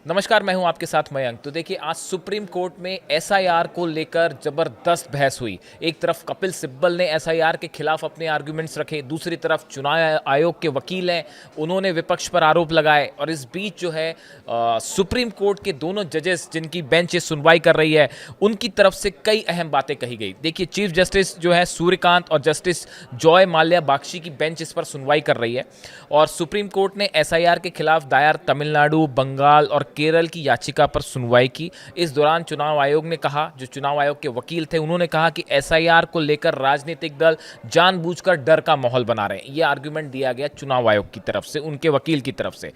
नमस्कार, मैं हूं आपके साथ मयंक। तो देखिए, आज सुप्रीम कोर्ट में एसआईआर को लेकर जबरदस्त बहस हुई। एक तरफ कपिल सिब्बल ने एसआईआर के खिलाफ अपने आर्गुमेंट्स रखे, दूसरी तरफ चुनाव आयोग के वकील हैं, उन्होंने विपक्ष पर आरोप लगाए। और इस बीच जो है सुप्रीम कोर्ट के दोनों जजेस जिनकी बेंच ये सुनवाई कर रही है, उनकी तरफ से कई अहम बातें कही गई। देखिए, चीफ जस्टिस जो है सूर्यकांत और जस्टिस जॉय माल्या बागची की बेंच इस पर सुनवाई कर रही है। और सुप्रीम कोर्ट ने एसआईआर के खिलाफ दायर तमिलनाडु, बंगाल और केरल की याचिका पर सुनवाई की। इस दौरान चुनाव आयोग ने कहा, जो चुनाव आयोग के वकील थे, उन्होंने कहा कि एसआईआर को लेकर राजनीतिक दल जानबूझकर डर का माहौल बना रहे हैं। ये आर्गुमेंट दिया गया चुनाव आयोग की तरफ से, उनके वकील की तरफ से।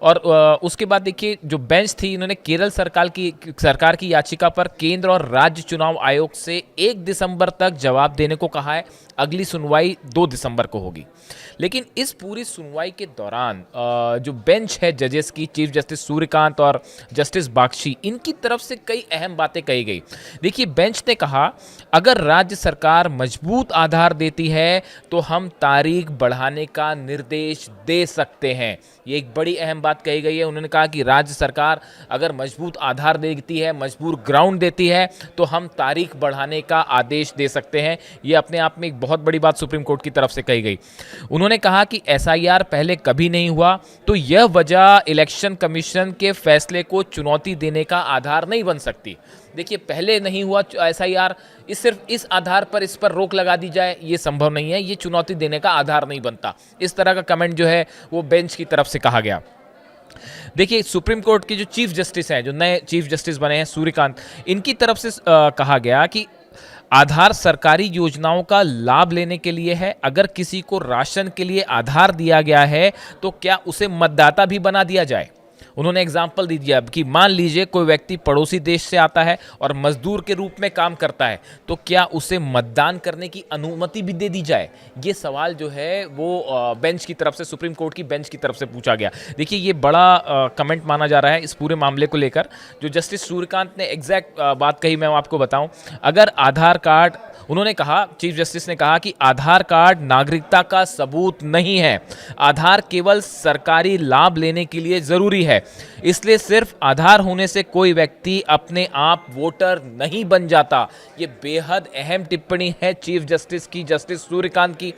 और उसके बाद देखिए, जो बेंच थी, इन्होंने केरल सरकार की याचिका पर केंद्र और राज्य चुनाव आयोग से 1 दिसंबर तक जवाब देने को कहा है। अगली सुनवाई 2 दिसंबर को होगी। लेकिन इस पूरी सुनवाई के दौरान जो बेंच है जजेस की, चीफ जस्टिस सूर्यकांत और जस्टिस बागची, इनकी तरफ से कई अहम बातें कही गई। देखिए, बेंच ने कहा, अगर राज्य सरकार मजबूत आधार देती है तो हम तारीख बढ़ाने का निर्देश दे सकते हैं। ये एक बड़ी अहम बात कही गई है। उन्होंने कहा कि राज्य सरकार अगर मजबूत आधार देती है, मजबूत ग्राउंड देती है, तो हम तारीख बढ़ाने का आदेश दे सकते हैं। ये अपने आप में एक बहुत बड़ी बात सुप्रीम कोर्ट की तरफ से कही गई। उन्होंने कहा कि एसआईआर पहले कभी नहीं हुआ, तो यह वजह इलेक्शन कमीशन के फैसले को चुनौती देने का आधार नहीं बन सकती। देखिए, पहले नहीं हुआ एसआईआर, सिर्फ इस आधार पर इस पर रोक लगा दी जाए, ये संभव नहीं है, ये चुनौती देने का आधार नहीं बनता। इस तरह का कमेंट जो है वो बेंच की तरफ से कहा गया। देखिए, सुप्रीम कोर्ट के जो चीफ जस्टिस हैं, जो नए चीफ जस्टिस बने हैं सूर्यकांत, इनकी तरफ से कहा गया कि आधार सरकारी योजनाओं का लाभ लेने के लिए है। अगर किसी को राशन के लिए आधार दिया गया है तो क्या उसे मतदाता भी बना दिया जाए। उन्होंने एग्जाम्पल दी दिया कि मान लीजिए कोई व्यक्ति पड़ोसी देश से आता है और मजदूर के रूप में काम करता है, तो क्या उसे मतदान करने की अनुमति भी दे दी जाए। ये सवाल जो है वो बेंच की तरफ से, सुप्रीम कोर्ट की बेंच की तरफ से पूछा गया। देखिए, ये बड़ा कमेंट माना जा रहा है इस पूरे मामले को लेकर। जो जस्टिस सूर्यकांत ने एग्जैक्ट बात कही, मैं आपको बताऊं, अगर आधार कार्ड, उन्होंने कहा, चीफ जस्टिस ने कहा कि आधार कार्ड नागरिकता का सबूत नहीं है। आधार केवल सरकारी लाभ लेने के लिए जरूरी है, इसलिए सिर्फ आधार होने से कोई व्यक्ति अपने आप वोटर नहीं बन जाता। ये बेहद अहम टिप्पणी है चीफ जस्टिस की, जस्टिस सूर्यकांत की,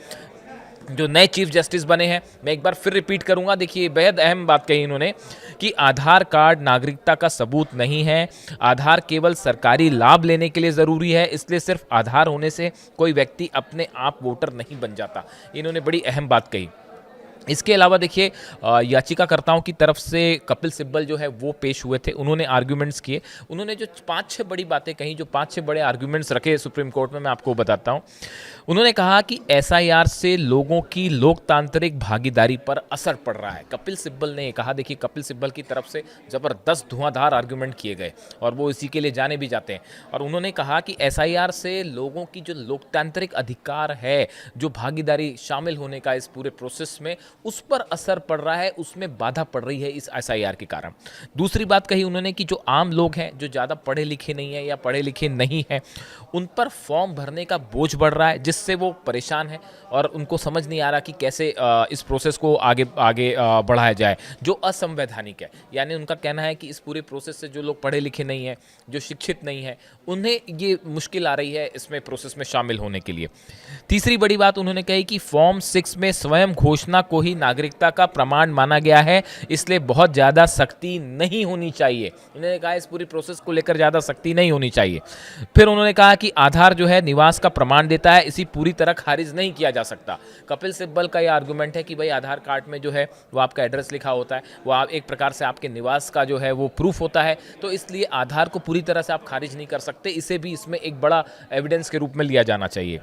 जो नए चीफ जस्टिस बने हैं। मैं एक बार फिर रिपीट करूंगा। देखिए, बेहद अहम बात कही इन्होंने कि आधार कार्ड नागरिकता का सबूत नहीं है, आधार केवल सरकारी लाभ लेने के लिए ज़रूरी है, इसलिए सिर्फ आधार होने से कोई व्यक्ति अपने आप वोटर नहीं बन जाता। इन्होंने बड़ी अहम बात कही। इसके अलावा देखिए, याचिकाकर्ताओं की तरफ से कपिल सिब्बल जो है वो पेश हुए थे। उन्होंने आर्ग्यूमेंट्स किए। उन्होंने जो 5-6 बड़ी बातें कही, जो 5-6 बड़े आर्ग्यूमेंट्स रखे सुप्रीम कोर्ट में, मैं आपको बताता हूं। उन्होंने कहा कि एसआईआर से लोगों की लोकतांत्रिक भागीदारी पर असर पड़ रहा है। कपिल सिब्बल ने कहा। देखिए, कपिल सिब्बल की तरफ से ज़बरदस्त धुआंधार आर्ग्यूमेंट किए गए और वो इसी के लिए जाने भी जाते हैं। और उन्होंने कहा कि एसआईआर से लोगों की जो लोकतांत्रिक अधिकार है, जो भागीदारी, शामिल होने का इस पूरे प्रोसेस में, उस पर असर पड़ रहा है, उसमें बाधा पड़ रही है इस एसआईआर के कारण। दूसरी बात कही उन्होंने कि जो आम लोग हैं, जो ज़्यादा पढ़े लिखे नहीं हैं या पढ़े लिखे नहीं हैं, उन पर फॉर्म भरने का बोझ बढ़ रहा है, जिससे वो परेशान हैं और उनको समझ नहीं आ रहा कि कैसे इस प्रोसेस को आगे आगे बढ़ाया जाए, जो असंवैधानिक है। यानी उनका कहना है कि इस पूरे प्रोसेस से जो लोग पढ़े लिखे नहीं हैं, जो शिक्षित नहीं हैं, उन्हें ये मुश्किल आ रही है इसमें प्रोसेस में शामिल होने के लिए। तीसरी बड़ी बात उन्होंने कही कि फॉर्म 6 में स्वयं घोषणा को ही नागरिकता का प्रमाण माना गया है, इसलिए बहुत ज़्यादा सख्ती नहीं होनी चाहिए। उन्होंने कहा इस पूरी प्रोसेस को लेकर ज़्यादा सख्ती नहीं होनी चाहिए। फिर उन्होंने कहा कि आधार जो है निवास का प्रमाण देता है, इसी पूरी तरह खारिज नहीं किया जा सकता। कपिल सिब्बल का यह आर्गुमेंट है कि भाई आधार कार्ड में जो है वो आपका एड्रेस लिखा होता है, वो आप एक प्रकार से आपके निवास का जो है वो प्रूफ होता है, तो इसलिए आधार को पूरी तरह से आप खारिज नहीं कर सकते। इसे भी इसमें एक बड़ा एविडेंस के रूप में लिया जाना चाहिए।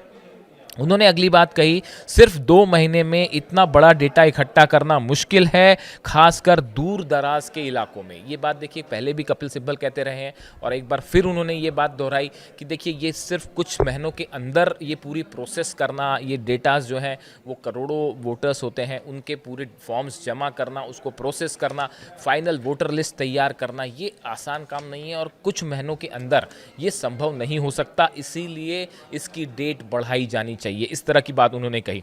उन्होंने अगली बात कही, सिर्फ 2 महीने में इतना बड़ा डेटा इकट्ठा करना मुश्किल है, खासकर दूर दराज के इलाकों में। ये बात देखिए पहले भी कपिल सिब्बल कहते रहे हैं और एक बार फिर उन्होंने ये बात दोहराई कि देखिए ये सिर्फ कुछ महीनों के अंदर ये पूरी प्रोसेस करना, ये डेटास जो हैं वो करोड़ों वोटर्स होते हैं, उनके पूरे फॉर्म्स जमा करना, उसको प्रोसेस करना, फाइनल वोटर लिस्ट तैयार करना, ये आसान काम नहीं है और कुछ महीनों के अंदर ये संभव नहीं हो सकता। इसीलिए इसकी डेट बढ़ाई जानी चाहिए, इस तरह की बात उन्होंने कही।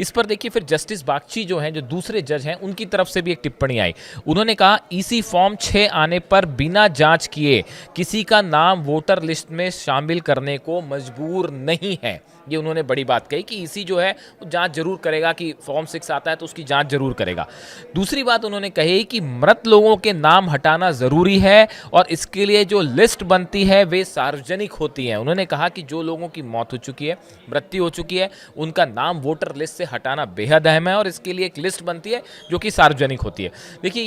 इस पर देखिए फिर जस्टिस बागची जो हैं, जो दूसरे जज हैं, उनकी तरफ से भी एक टिप्पणी आई। उन्होंने कहा ईसी फॉर्म 6 आने पर बिना जांच किए किसी का नाम वोटर लिस्ट में शामिल करने को मजबूर नहीं है। ये उन्होंने बड़ी बात कही कि ईसी जो है वो जांच जरूर करेगा कि फॉर्म 6 आता है तो उसकी जांच जरूर करेगा। दूसरी बात उन्होंने कही कि मृत लोगों के नाम हटाना जरूरी है और इसके लिए जो लिस्ट बनती है वे सार्वजनिक होती है। उन्होंने कहा कि जो लोगों की मौत हो चुकी है, मृत्यु हो चुकी है, उनका नाम वोटर लिस्ट से हटाना बेहद अहम है और इसके लिए एक लिस्ट बनती है जो कि सार्वजनिक होती है। देखिए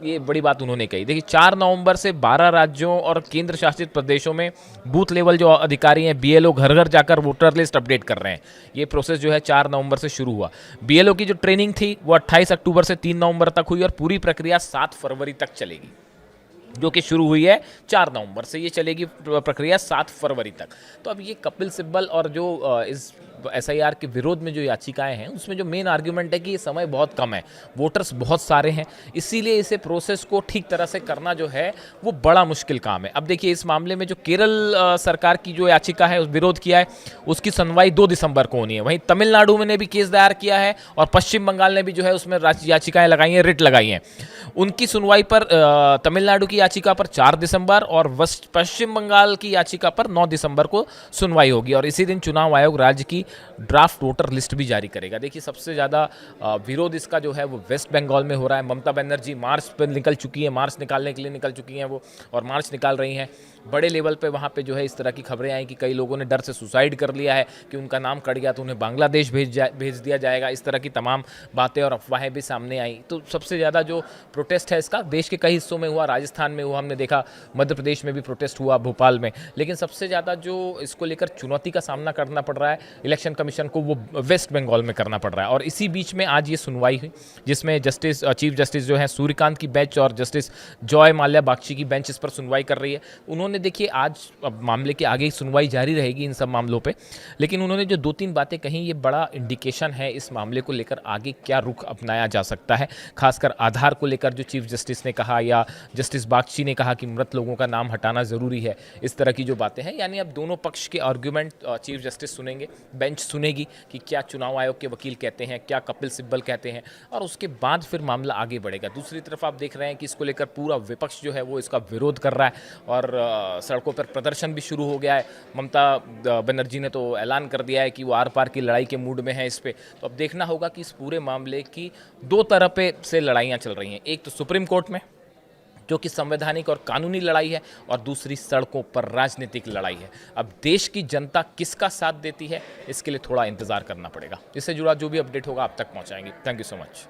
ये बड़ी बात उन्होंने कही। देखिए 4 नवंबर से 12 राज्यों और केंद्र शासित प्रदेशों में बूथ लेवल जो अधिकारी हैं, बीएलओ घर घर जाकर वोटर लिस्ट अपडेट कर रहे हैं। ये प्रोसेस जो है 4 नवंबर से शुरू हुआ। बीएलओ की जो ट्रेनिंग थी वो 28 अक्टूबर से 3 नवंबर तक हुई और पूरी प्रक्रिया 7 फरवरी तक चलेगी, जो कि शुरू हुई है 4 नवंबर से। ये चलेगी प्रक्रिया 7 फरवरी तक। तो अब ये कपिल सिब्बल और जो इस एसआईआर के विरोध में जो याचिकाएं हैं, उसमें जो मेन आर्ग्यूमेंट है कि ये समय बहुत कम है, वोटर्स बहुत सारे हैं, इसीलिए इसे प्रोसेस को ठीक तरह से करना जो है वो बड़ा मुश्किल काम है। अब देखिए इस मामले में जो केरल सरकार की जो याचिका है, विरोध किया है, उसकी सुनवाई 2 दिसंबर को होनी है। वहीं तमिलनाडु में ने भी केस दायर किया है और पश्चिम बंगाल ने भी जो है उसमें याचिकाएं लगाई हैं, रिट लगाई हैं। उनकी सुनवाई पर तमिलनाडु की याचिका पर 4 दिसंबर और पश्चिम बंगाल की याचिका पर 9 दिसंबर को सुनवाई होगी और इसी दिन चुनाव आयोग राज्य की ड्राफ्ट वोटर लिस्ट भी जारी करेगा। देखिए सबसे ज़्यादा विरोध इसका जो है वो वेस्ट बंगाल में हो रहा है। ममता बनर्जी मार्च पर निकल चुकी है, मार्च निकालने के लिए निकल चुकी हैं वो, और मार्च निकाल रही हैं। बड़े लेवल पे वहाँ पे जो है इस तरह की खबरें आई कि कई लोगों ने डर से सुसाइड कर लिया है कि उनका नाम कट गया तो उन्हें बांग्लादेश भेज दिया जाएगा। इस तरह की तमाम बातें और अफवाहें भी सामने आई। तो सबसे ज़्यादा जो प्रोटेस्ट है इसका देश के कई हिस्सों में हुआ, राजस्थान में हुआ, हमने देखा मध्य प्रदेश में भी प्रोटेस्ट हुआ, भोपाल में। लेकिन सबसे ज़्यादा जो इसको लेकर चुनौती का सामना करना पड़ रहा है इलेक्शन कमीशन को, वो वेस्ट बंगाल में करना पड़ रहा है। और इसी बीच में आज ये सुनवाई हुई जिसमें चीफ जस्टिस जो है सूर्यकांत की बेंच और जस्टिस जॉय माल्या बागची की बेंच इस पर सुनवाई कर रही है। उन्होंने देखिए आज अब मामले के आगे सुनवाई जारी रहेगी इन सब मामलों पे, लेकिन उन्होंने जो 2-3 बातें कही ये बड़ा इंडिकेशन है इस मामले को लेकर आगे क्या रुख अपनाया जा सकता है। खासकर आधार को लेकर जो चीफ जस्टिस ने कहा या जस्टिस बागची ने कहा कि मृत लोगों का नाम हटाना ज़रूरी है, इस तरह की जो बातें हैं। यानी अब दोनों पक्ष के आर्ग्यूमेंट चीफ जस्टिस सुनेंगे, बेंच सुनेगी कि क्या चुनाव आयोग के वकील कहते हैं, क्या कपिल सिब्बल कहते हैं, और उसके बाद फिर मामला आगे बढ़ेगा। दूसरी तरफ आप देख रहे हैं कि इसको लेकर पूरा विपक्ष जो है वो इसका विरोध कर रहा है और सड़कों पर प्रदर्शन भी शुरू हो गया है। ममता बनर्जी ने तो ऐलान कर दिया है कि वो आर पार की लड़ाई के मूड में है इस पे। तो अब देखना होगा कि इस पूरे मामले की 2 तरफ से लड़ाइयाँ चल रही हैं। एक तो सुप्रीम कोर्ट में जो कि संवैधानिक और कानूनी लड़ाई है, और दूसरी सड़कों पर राजनीतिक लड़ाई है। अब देश की जनता किसका साथ देती है इसके लिए थोड़ा इंतजार करना पड़ेगा। इससे जुड़ा जो भी अपडेट होगा आप तक पहुंचाएंगे। Thank you so much.